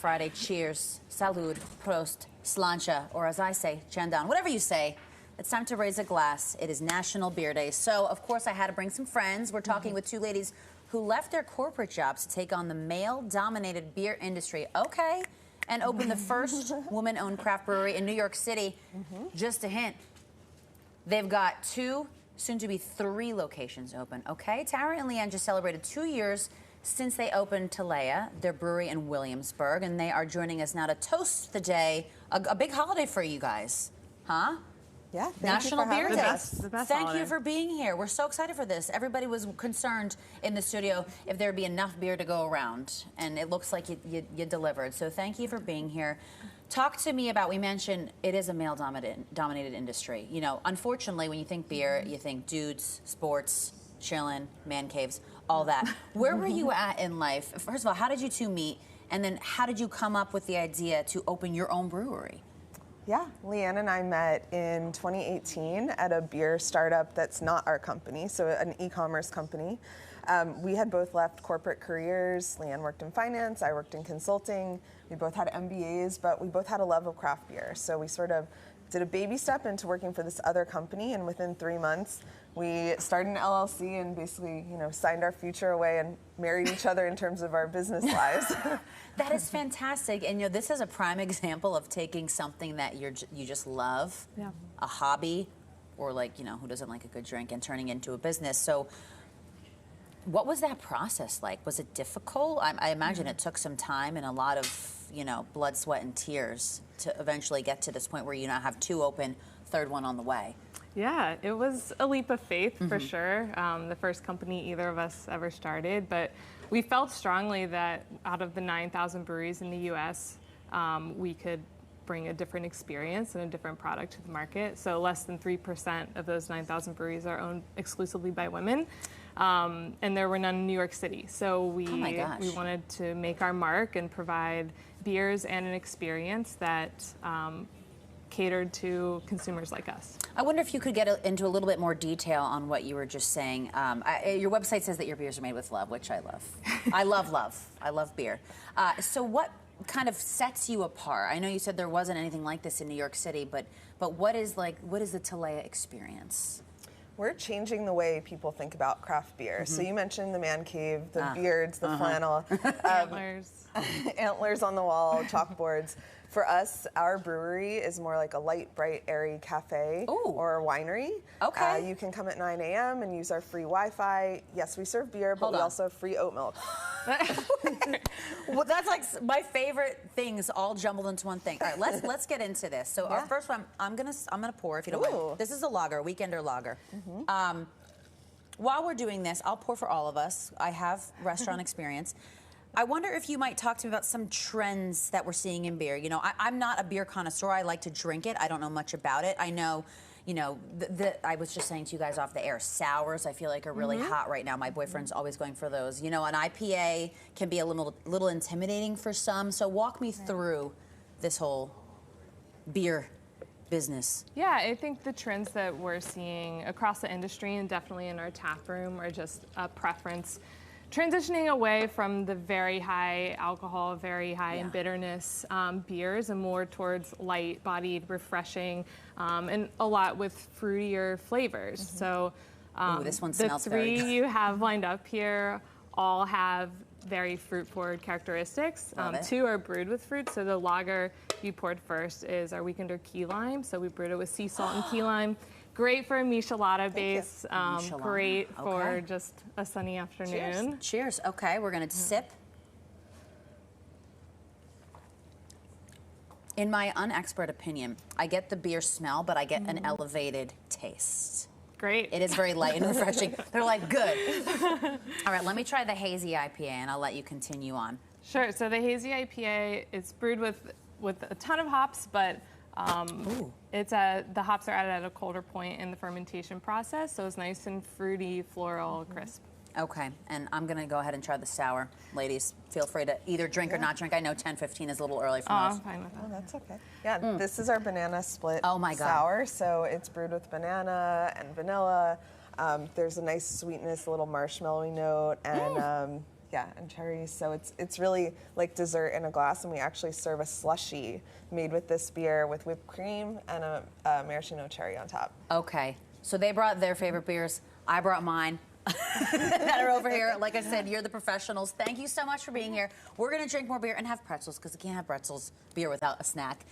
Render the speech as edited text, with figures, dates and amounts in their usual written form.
Friday. Cheers, salud, prost, slancha, or as I say, chandan, whatever you say. It's time to raise a glass. It is National Beer Day. So, of course, I had to bring some friends. We're talking with two ladies who left their corporate jobs to take on the male-dominated beer industry. Okay. And open the first woman-owned craft brewery in New York City. Just a hint. They've got 2, soon to be 3 locations open. Okay. Tara and LeAnn just celebrated 2 years since they opened Talea, their brewery in Williamsburg, and they are joining us now to toast the day, a big holiday for you guys, huh? Yeah, National Beer Day. The best Thank holiday. you for being here. We're so excited for this. Everybody was concerned in the studio if there'd be enough beer to go around, and it looks like you delivered. So thank you for being here. Talk to me about, we mentioned it is a male-dominated industry. You know, unfortunately, when you think beer, you think dudes, sports, chilling, man caves, all that. Where were you at in life? First of all, how did you two meet? And then how did you come up with the idea to open your own brewery? Yeah, LeAnn and I met in 2018 at a beer startup that's not our company, so an e-commerce company. We had both left corporate careers. LeAnn worked in finance, I worked in consulting. We both had MBAs, but we both had a love of craft beer. So we sort of did a baby step into working for this other company, and within 3 months, we started an LLC and basically, you know, signed our future away and married each other in terms of our business lives. That is fantastic, and you know, this is a prime example of taking something that you just love, a hobby, or like, you know, who doesn't like a good drink, and turning it into a business. So, what was that process like? Was it difficult? I imagine it took some time and a lot of, you know, blood, sweat, and tears to eventually get to this point where you now have 2 open, third one on the way. Yeah, it was a leap of faith for sure. The first company either of us ever started, but we felt strongly that out of the 9,000 breweries in the U.S., we could bring a different experience and a different product to the market. So less than 3% of those 9,000 breweries are owned exclusively by women, and there were none in New York City. So we wanted to make our mark and provide beers and an experience that catered to consumers like us. I wonder if you could get into a little bit more detail on what you were just saying. Your website says that your beers are made with love, which I love. I love love. I love beer. So what kind of sets you apart? I know you said there wasn't anything like this in New York City, but what is the Talea experience? We're changing the way people think about craft beer. So you mentioned the man cave, the beards, the flannel. Antlers. Antlers on the wall, chalkboards. For us, our brewery is more like a light, bright, airy cafe or a winery. Okay. You can come at 9 a.m. and use our free Wi-Fi. Yes, we serve beer, but we also have free oat milk. Well, that's like my favorite things all jumbled into one thing. All right, let's get into this. So our first one, I'm gonna pour if you don't mind. This is a lager, weekender lager. While we're doing this, I'll pour for all of us. I have restaurant experience. I wonder if you might talk to me about some trends that we're seeing in beer. You know, I'm not a beer connoisseur. I like to drink it. I don't know much about it. I know, you know, I was just saying to you guys off the air, sours I feel like are really hot right now. My boyfriend's always going for those. You know, an IPA can be a little intimidating for some. So walk me through this whole beer business. Yeah, I think the trends that we're seeing across the industry and definitely in our tap room are just a preference. Transitioning away from the very high alcohol, very high in bitterness beers and more towards light-bodied, refreshing, and a lot with fruitier flavors. So this one the smells very good. 3 you have lined up here all have very fruit-forward characteristics. 2 are brewed with fruit. So the lager you poured first is our Weekender Key Lime. So we brewed it with sea salt and key lime. Great for a michelada base. Great for just a sunny afternoon. Cheers. Okay, we're gonna sip. In my unexpert opinion, I get the beer smell, but I get an elevated taste. Great. It is very light and refreshing. They're like, good. All right, let me try the hazy IPA, and I'll let you continue on. Sure. So the hazy IPA, it's brewed with a ton of hops, but the hops are added at a colder point in the fermentation process, so it's nice and fruity, floral, crisp. Okay, and I'm gonna go ahead and try the sour. Ladies, feel free to either drink or not drink. I know 10:15 is a little early for most. I'm fine with that. Oh, that's okay. Yeah, this is our banana split God. sour, so it's brewed with banana and vanilla. There's a nice sweetness, a little marshmallowy note, and Yeah, and cherries. So it's really like dessert in a glass, and we actually serve a slushie made with this beer with whipped cream and a maraschino cherry on top. Okay, so they brought their favorite beers. I brought mine. That are over here. Like I said, you're the professionals. Thank you so much for being here. We're going to drink more beer and have pretzels because you can't have beer without a snack.